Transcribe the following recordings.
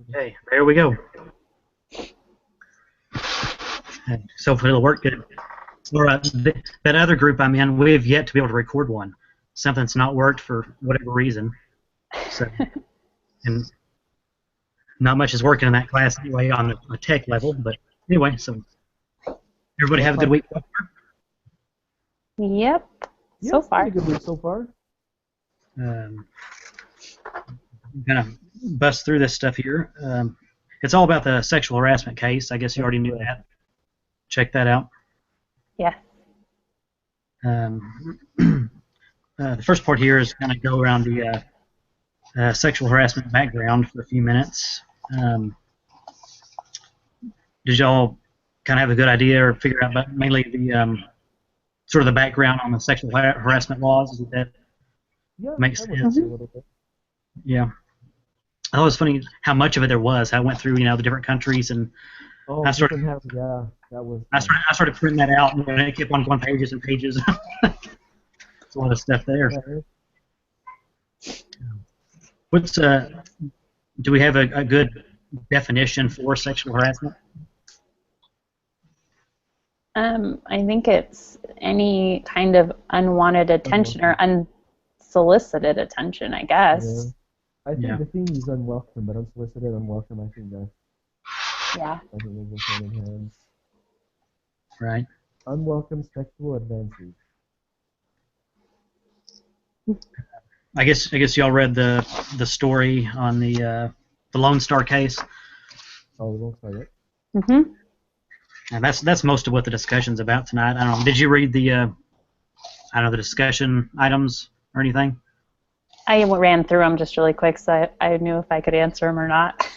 Okay, there we go. So hopefully it'll work good. All right, that other group I'm in, we've yet to be able to record one. Something's not worked for whatever reason. So, and not much is working in that class anyway on a tech level. But anyway, so everybody have a good week. Yep. So far. Pretty good week so far. I'm gonna bust through this stuff here. It's all about the sexual harassment case. I guess you already knew that. Check that out. Yeah. The first part here is kind of go around the sexual harassment background for a few minutes. Did y'all kind of have a good idea or figure out about mainly the sort of the background on the sexual harassment laws? Does that make sense? Yeah. I thought it was funny how much of it there was. I went through, the different countries, and I started printing that out, and it kept on going pages and pages. There's a lot of stuff there. Do we have a good definition for sexual harassment? I think it's any kind of unwanted attention or unsolicited attention, I guess. Yeah. I think the thing is unwelcome, but unsolicited, unwelcome, I think that. Yeah. I think those are hand in hand. Right. Unwelcome sexual advances. I guess y'all read the story on the Lone Star case. Oh, the Lone Star, right? Mm-hmm. And that's most of what the discussion's about tonight. I don't know. Did you read the the discussion items or anything? I ran through them just really quick, so I knew if I could answer them or not.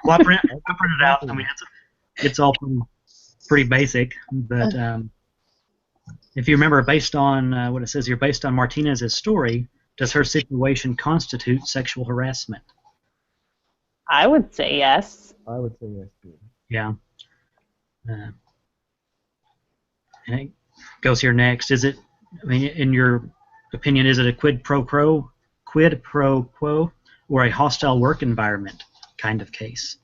Well, I printed it out. I mean, it's all pretty basic, but if you remember, based on what it says here, based on Martinez's story, does her situation constitute sexual harassment? I would say yes. I would say yes, too. Yeah. And it goes here next. Is it? I mean, in your opinion, is it a quid pro quo, or a hostile work environment kind of case?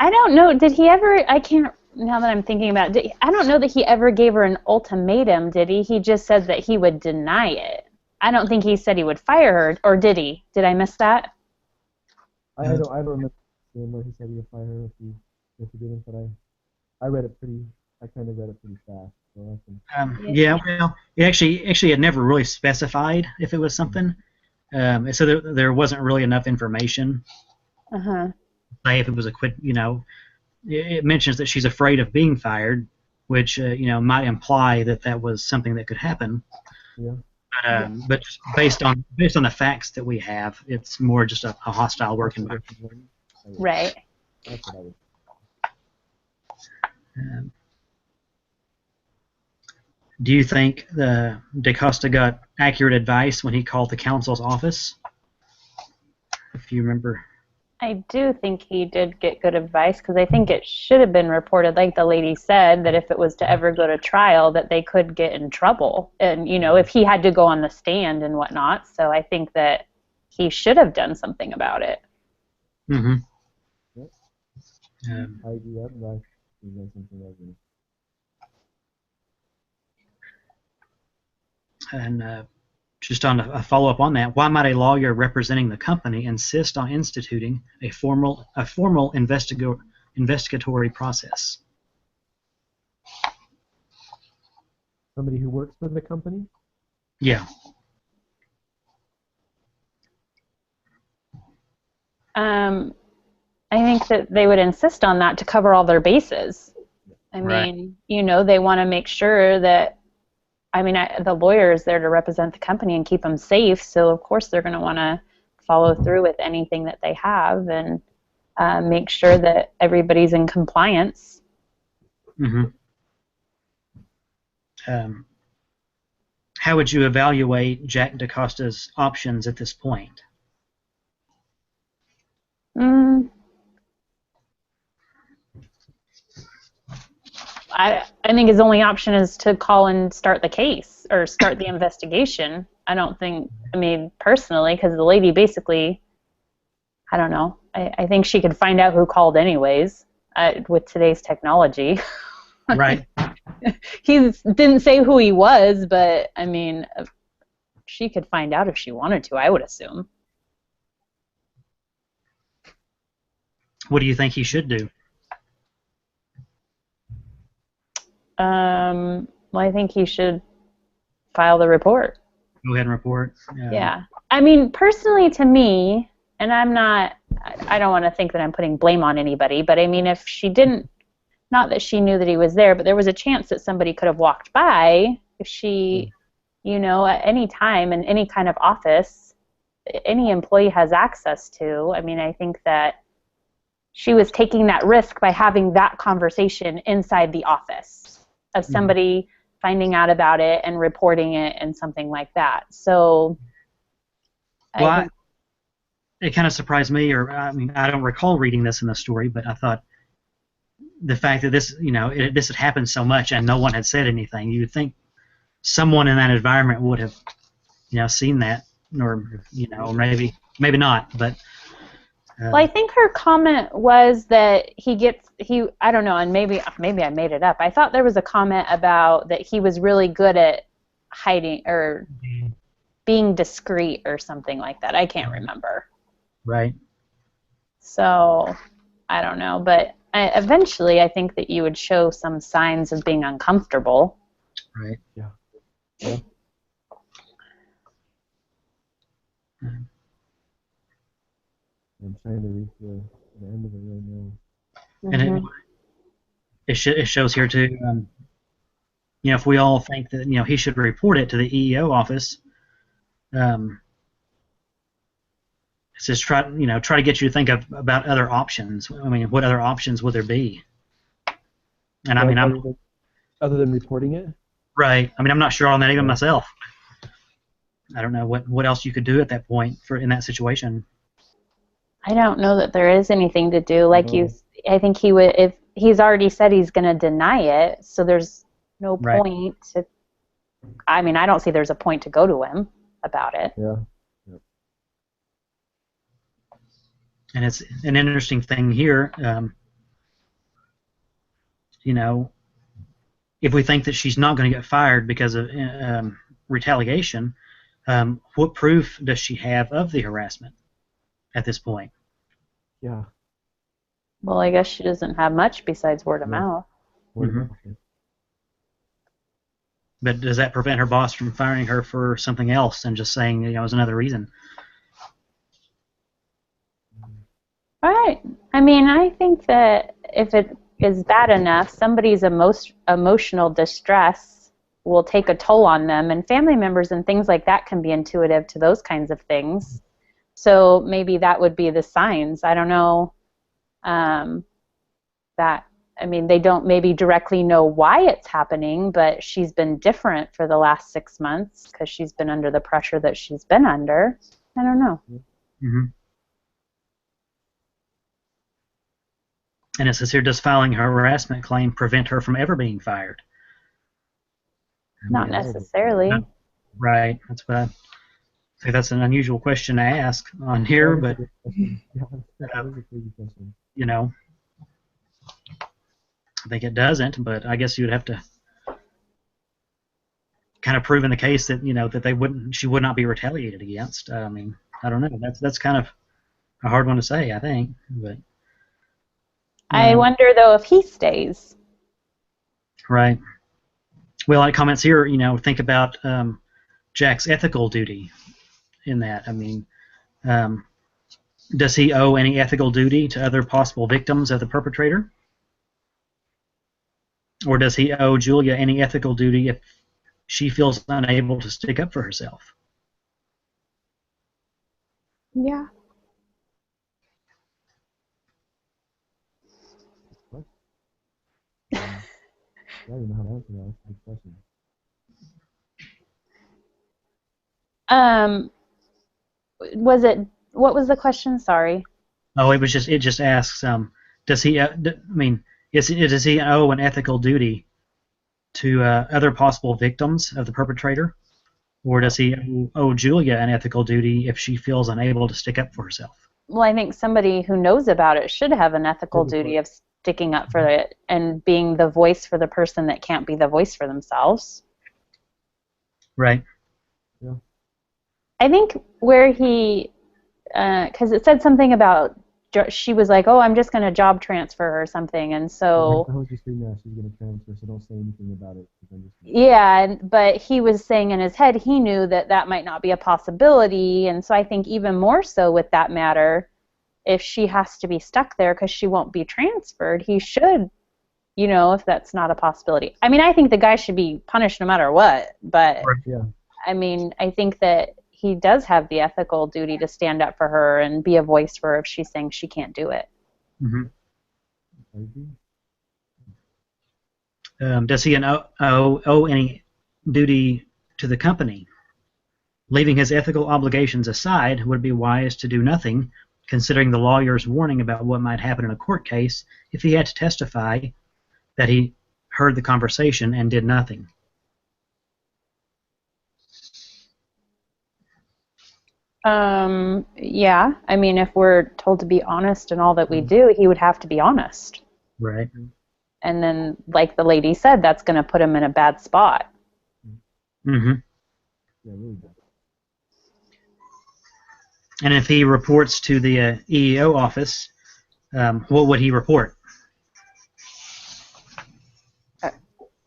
I don't know. Did he ever? I can't. Now that I'm thinking about it, I don't know that he ever gave her an ultimatum. Did he? He just said that he would deny it. I don't think he said he would fire her, or did he? Did I miss that? I don't remember where he said he would fire her if he didn't, but I read it pretty. I kind of read it pretty fast. So yeah, well, it actually had never really specified if it was something. So there wasn't really enough information. Say if it was a quid, it mentions that she's afraid of being fired, which might imply that was something that could happen. Yeah. But based on the facts that we have, it's more just a hostile work environment. Right. That's what I would. Do you think DaCosta got accurate advice when he called the council's office? If you remember. I do think he did get good advice, because I think it should have been reported, like the lady said, that if it was to ever go to trial, that they could get in trouble, and if he had to go on the stand and whatnot. So I think that he should have done something about it. Mm-hmm. Yep. I do that advice. Something like that. And just on a follow-up on that, why might a lawyer representing the company insist on instituting a formal investigatory process? Somebody who works for the company? Yeah. I think that they would insist on that to cover all their bases. I mean, they want to make sure that, the lawyer is there to represent the company and keep them safe, so of course they're going to want to follow through with anything that they have and make sure that everybody's in compliance. Mm-hmm. How would you evaluate Jack DaCosta's options at this point? I think his only option is to call and start the case or start the investigation. I don't think, personally, because the lady basically I don't know. I think she could find out who called anyways with today's technology. Right. He didn't say who he was, but I mean, she could find out if she wanted to, I would assume. What do you think he should do? Well, I think he should file the report. Go ahead and report. Yeah. I mean, personally to me, and I don't want to think that I'm putting blame on anybody, but I mean, if she didn't, not that she knew that he was there, but there was a chance that somebody could have walked by. If she, at any time in any kind of office, any employee has access to. I mean, I think that she was taking that risk by having that conversation inside the office of somebody finding out about it and reporting it and something like that. So, well, it kind of surprised me, or I mean, I don't recall reading this in the story, but I thought the fact that this, this had happened so much and no one had said anything, you would think someone in that environment would have, seen that, or maybe not, but. Well, I think her comment was that I don't know, and maybe I made it up. I thought there was a comment about that he was really good at hiding or being discreet or something like that. I can't remember. Right. So, I don't know, but eventually I think that you would show some signs of being uncomfortable. Right. Yeah. I'm trying to reach the end of it right now. And it shows here too. If we all think that he should report it to the EEO office, it says try to get you to think about other options. I mean, what other options would there be? And I mean, other than reporting it. Right. I mean, I'm not sure on that even myself. I don't know what else you could do at that point in that situation. I don't know that there is anything to do. Like I think he would, if he's already said he's going to deny it, so there's no point to. I mean, I don't see there's a point to go to him about it. Yeah. And it's an interesting thing here. If we think that she's not going to get fired because of retaliation, what proof does she have of the harassment at this point? Yeah. Well, I guess she doesn't have much besides word of mouth. But does that prevent her boss from firing her for something else and just saying, it was another reason? Right. I mean, I think that if it is bad enough, somebody's emotional distress will take a toll on them, and family members and things like that can be intuitive to those kinds of things. So maybe that would be the signs. I don't know. They don't maybe directly know why it's happening, but she's been different for the last 6 months because she's been under the pressure that she's been under. I don't know. Mm-hmm. And it says here, does filing her harassment claim prevent her from ever being fired? Not necessarily. Right. That's what I think. That's an unusual question to ask on here, but I think it doesn't. But I guess you'd have to kind of prove in the case that that she would not be retaliated against. I mean, I don't know. That's kind of a hard one to say, I think. But I wonder though if he stays. Right. Well, it comments here, think about Jack's ethical duty in that. I mean, does he owe any ethical duty to other possible victims of the perpetrator? Or does he owe Julia any ethical duty if she feels unable to stick up for herself? Yeah. I don't know how to answer that. That's a good question. What was the question? Sorry. Oh, it just asks, does he, does he owe an ethical duty to other possible victims of the perpetrator? Or does he owe Julia an ethical duty if she feels unable to stick up for herself? Well, I think somebody who knows about it should have an ethical Good duty of sticking up for it and being the voice for the person that can't be the voice for themselves. Right. Yeah. I think where he, because it said something about, she was like, oh, I'm just going to job transfer or something, and so, I was just reading that she's going to transfer, so don't say anything about it. 'Cause I'm just yeah, but he was saying in his head he knew that that might not be a possibility, and so I think even more so with that matter, if she has to be stuck there because she won't be transferred, he should, if that's not a possibility. I mean, I think the guy should be punished no matter what, but Right. Yeah. I mean, I think that he does have the ethical duty to stand up for her and be a voice for her if she's saying she can't do it. Hmm. I agree. Does he owe any duty to the company? Leaving his ethical obligations aside, would it be wise to do nothing, considering the lawyer's warning about what might happen in a court case if he had to testify that he heard the conversation and did nothing? Yeah, I mean, if we're told to be honest in all that we do, he would have to be honest. Right. And then, like the lady said, that's going to put him in a bad spot. Mm-hmm. Yeah, really bad. And if he reports to the EEO office, what would he report?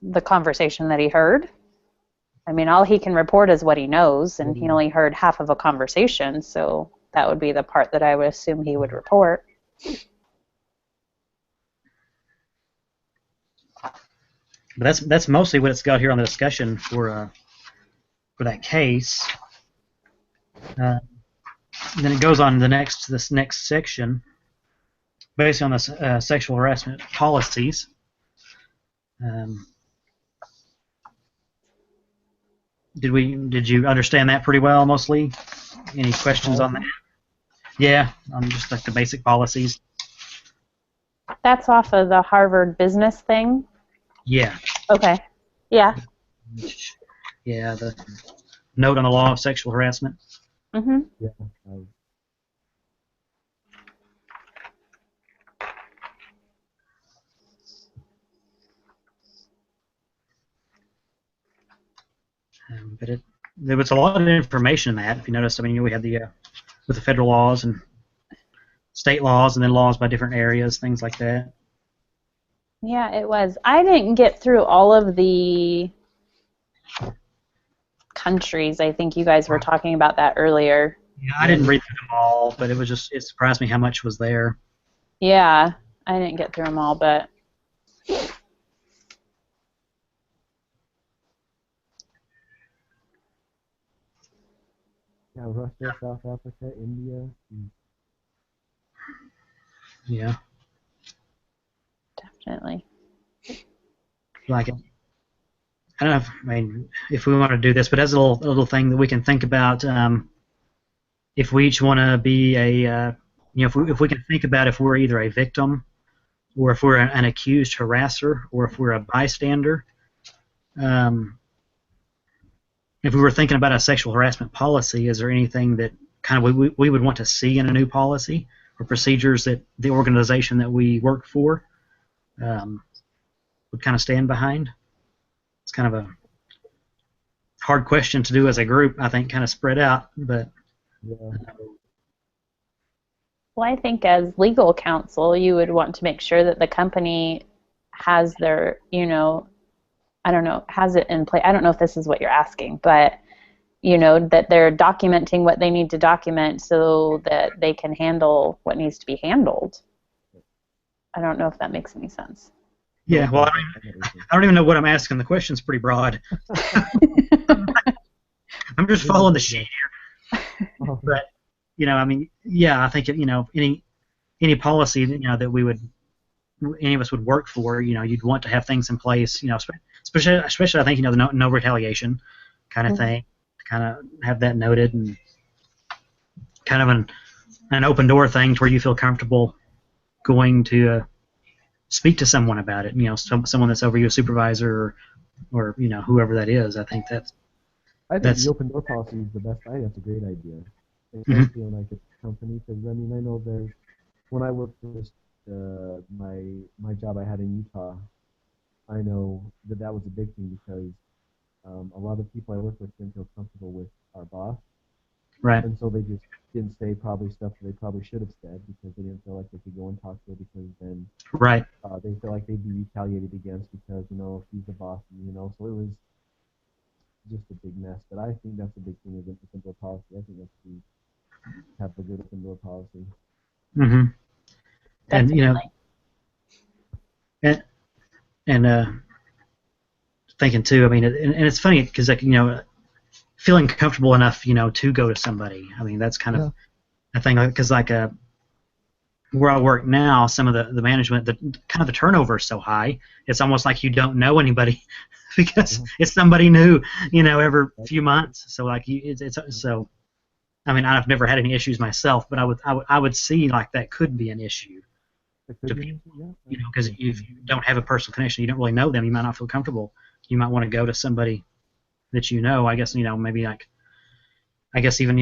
The conversation that he heard. I mean, all he can report is what he knows, and he only heard half of a conversation, so that would be the part that I would assume he would report. But that's mostly what it's got here on the discussion for that case. Then it goes on to this next section, based on the sexual harassment policies. Did you understand that pretty well, mostly? Any questions on that? Yeah, on just like the basic policies. That's off of the Harvard business thing? Yeah. Okay. Yeah. Yeah, the note on the law of sexual harassment. Mm-hmm. Yeah. But there was a lot of information in that. If you noticed, I mean, we had with the federal laws and state laws, and then laws by different areas, things like that. Yeah, it was. I didn't get through all of the countries. I think you guys were talking about that earlier. Yeah, I didn't read through them all, but it surprised me how much was there. Yeah, I didn't get through them all, but Yeah, Russia, South Africa, India. Yeah. definitely. Like, I don't know if we want to do this, but as a little thing that we can think about, if we each want to be if we can think about if we're either a victim, or if we're an accused harasser, or if we're a bystander. If we were thinking about a sexual harassment policy, is there anything that kind of we would want to see in a new policy, or procedures that the organization that we work for would kind of stand behind? It's kind of a hard question to do as a group, I think, kind of spread out, but Yeah. Well, I think as legal counsel, you would want to make sure that the company has their, I don't know, has it in place. I don't know if this is what you're asking, but, that they're documenting what they need to document so that they can handle what needs to be handled. I don't know if that makes any sense. yeah. Well, I don't even know what I'm asking. The question's pretty broad. I'm just following the sheet here. But I mean, yeah, I think any policy that we would any of us would work for, you'd want to have things in place, especially I think the no retaliation kind of thing, to kind of have that noted, and kind of an open door thing to where you feel comfortable going to speak to someone about it. Someone that's over you, a supervisor, or whoever that is. I think I think the open door policy is the best. I think that's a great idea. Especially when company, because I mean I know there's when I worked for this my job I had in Utah, I know that that was a big thing because a lot of people I worked with didn't feel comfortable with our boss, Right. and so they just didn't say probably stuff that they probably should have said because they didn't feel like they could go and talk to her because then Right. they feel like they'd be retaliated against because if he's the boss, so it was just a big mess. But I think that's a big thing is whistleblower policy. I think that's we have a good whistleblower policy. Mm-hmm. And Definitely. and thinking too. I mean, and it's funny because feeling comfortable enough, to go to somebody. I mean, that's kind of a thing because where I work now, some of the management, the turnover is so high, it's almost like you don't know anybody because it's somebody new, every few months. So like it's so. I mean, I've never had any issues myself, but I would see like that could be an issue to people, because if you don't have a personal connection, you don't really know them, you might not feel comfortable. You might want to go to somebody that I guess, maybe like, I guess even,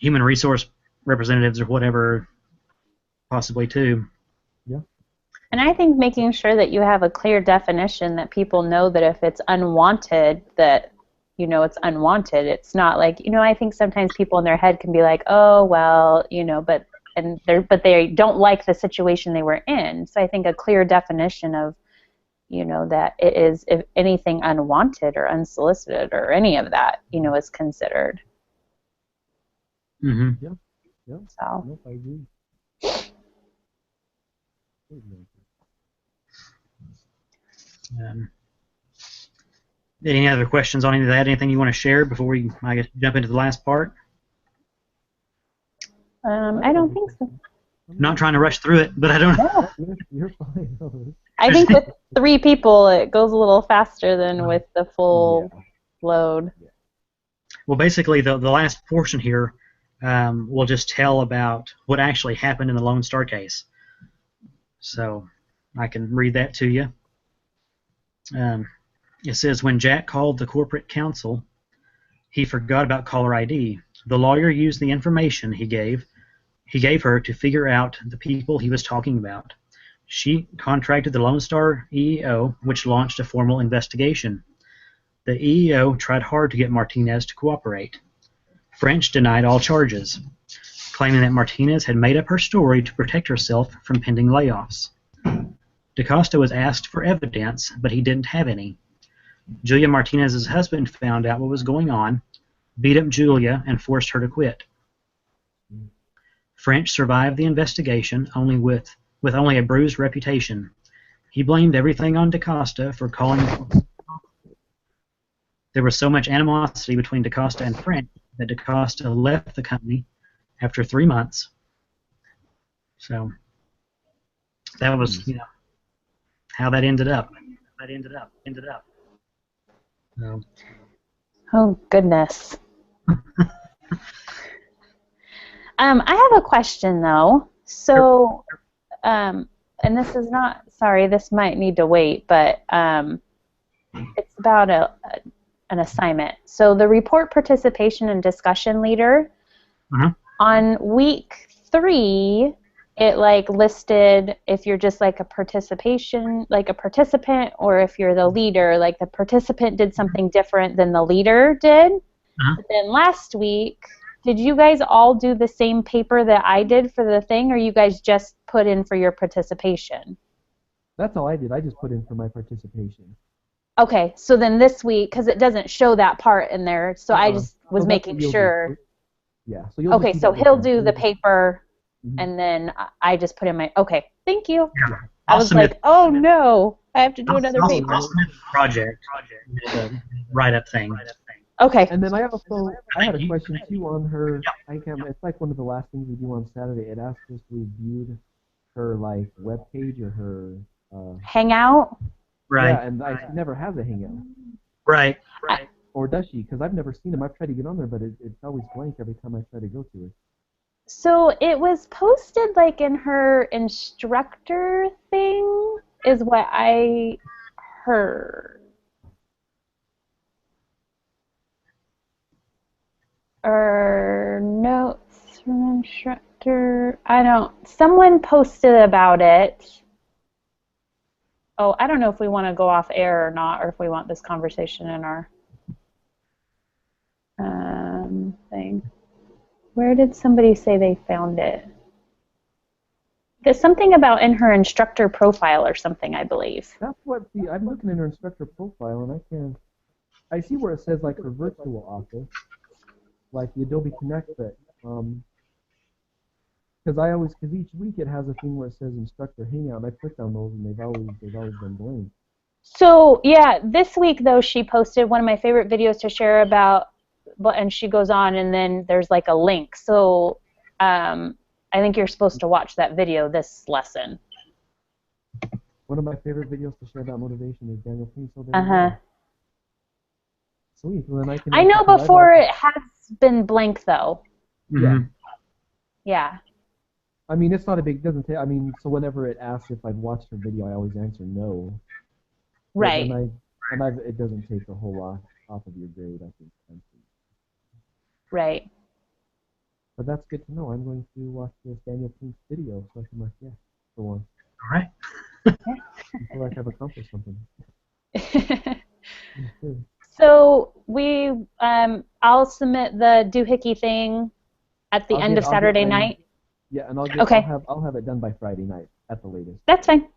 human resource representatives or whatever, possibly too. Yeah. And I think making sure that you have a clear definition that people know that if it's unwanted, that it's unwanted. It's not like, I think sometimes people in their head can be like, oh well, but they don't like the situation they were in. So I think a clear definition of that it is, if anything, unwanted or unsolicited or any of that, is considered. Mm-hmm. Yeah. Yeah. So. Nope, I agree. Any other questions on any of that? Anything you want to share before we, I guess, jump into the last part? I don't think so. I'm not trying to rush through it, but I don't know. You're fine. I think with 3 people, it goes a little faster than with the full load. Well, basically, the last portion here will just tell about what actually happened in the Lone Star case. So I can read that to you. It says, when Jack called the corporate counsel, he forgot about caller ID. The lawyer used the information he gave her to figure out the people he was talking about. She contracted the Lone Star EEO, which launched a formal investigation. The EEO tried hard to get Martinez to cooperate. French denied all charges, claiming that Martinez had made up her story to protect herself from pending layoffs. DaCosta was asked for evidence, but he didn't have any. Julia Martinez's husband found out what was going on, beat up Julia, and forced her to quit. French survived the investigation with only a bruised reputation. He blamed everything on DaCosta for calling. There was so much animosity between DaCosta and French that DaCosta left the company after 3 months. So that was, how that ended up. So. Oh, goodness. I have a question, though. So, and this is not, sorry, this might need to wait, but it's about an assignment. So the report participation and discussion leader, on week 3, it listed if you're just a participant, or if you're the leader, the participant did something different than the leader did. But then last week, did you guys all do the same paper that I did for the thing, or you guys just put in for your participation? That's all I did. I just put in for my participation. Okay, so then this week, because it doesn't show that part in there, so I just was making sure. Yeah. So so he'll do the paper, and then I just put in my. Okay, thank you. Yeah. I was like, oh no, I have to do another paper. I'll submit the project, the write-up thing. Okay. And then I also had a question too on her. I can't. It's like one of the last things we do on Saturday. It asks us to review her web page or her Hangout. Right. Yeah, and she never has a Hangout. Right. Or does she? Because I've never seen them. I've tried to get on there, but it's always blank every time I try to go to it. So it was posted in her instructor thing, is what I heard. Or notes Instructor, someone posted about it. Oh, I don't know if we want to go off air or not, or if we want this conversation in our thing. Where did somebody say they found it? There's something about in her instructor profile or something, I believe. That's what, see, I'm looking at her instructor profile, and I can't, I see where it says, like, her virtual office, like the Adobe Connect, but, because each week it has a thing where it says instructor hangout, and I clicked on those, and they've always been blank. So, yeah, this week, though, she posted one of my favorite videos to share about, and she goes on, and then there's, like, a link. So, I think you're supposed to watch that video this lesson. One of my favorite videos to share about motivation is Daniel Pink. So sweet. Well, then I know before it has been blank, though. Yeah. Yeah. I mean, it's not a big, doesn't take, I mean, so whenever it asks if I've watched her video, I always answer no. Right. It doesn't take a whole lot off of your grade, I think. Right. But that's good to know. I'm going to watch this Daniel Pink's video so I can, yeah, for once. All right. I feel like I've accomplished something. So I'll submit the doohickey thing at the end of Saturday night. Yeah, and I'll have it done by Friday night at the latest. That's fine.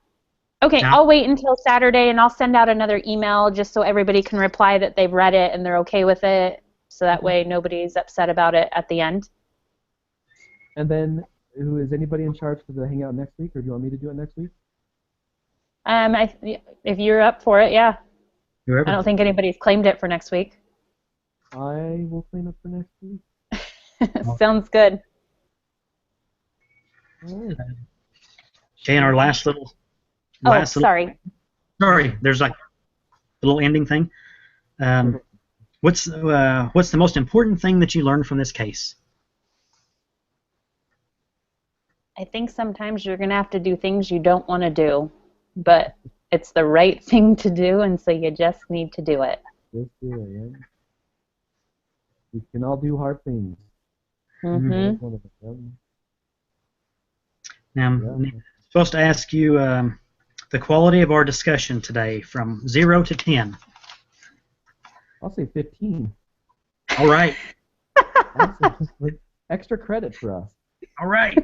Okay, Yeah. I'll wait until Saturday, and I'll send out another email just so everybody can reply that they've read it and they're okay with it, so that way nobody's upset about it at the end. And then, is anybody in charge for the hangout next week, or do you want me to do it next week? If you're up for it, yeah. Whoever. I don't think anybody's claimed it for next week. I will claim it for next week. Sounds good. All right. Okay, and our last little. Sorry. Sorry, there's like a little ending thing. What's the most important thing that you learned from this case? I think sometimes you're going to have to do things you don't want to do, but it's the right thing to do, and so you just need to do it. Just do it, yeah. We can all do hard things. Mm-hmm. Now, I'm supposed to ask you the quality of our discussion today from 0 to 10. I'll say 15. All right. Extra credit for us. All right.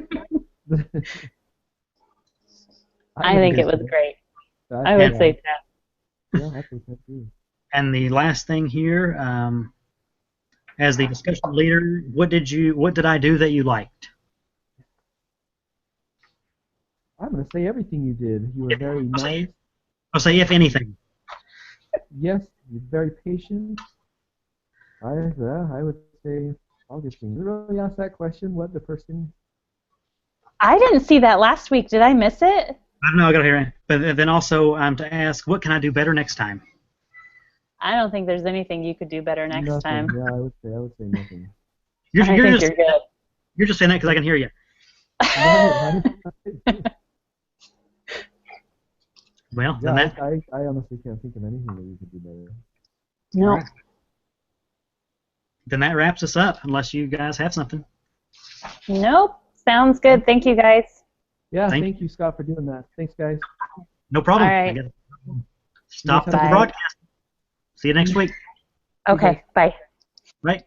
I think it was great. I would say that. Yeah, I think that too. And the last thing here, as the discussion leader, what did I do that you liked? I'm going to say everything you did. You were very nice. I'll say if anything. Yes, you're very patient. I would say I'll just think. You really asked that question, what the person... I didn't see that last week. Did I miss it? I don't know, I got to hear it. But then also to ask, what can I do better next time? I don't think there's anything you could do better next nothing. time. Yeah, I would say nothing. You're you're good. You're just saying that because I can hear you. Well, yeah, then I honestly can't think of anything that you could do better. No. Then that wraps us up, unless you guys have something. Nope. Sounds good. Thank you, guys. Yeah, thank you, Scott, for doing that. Thanks, guys. No problem. All right. Stop the Bye. broadcast. See you next week. Okay. Bye. Right.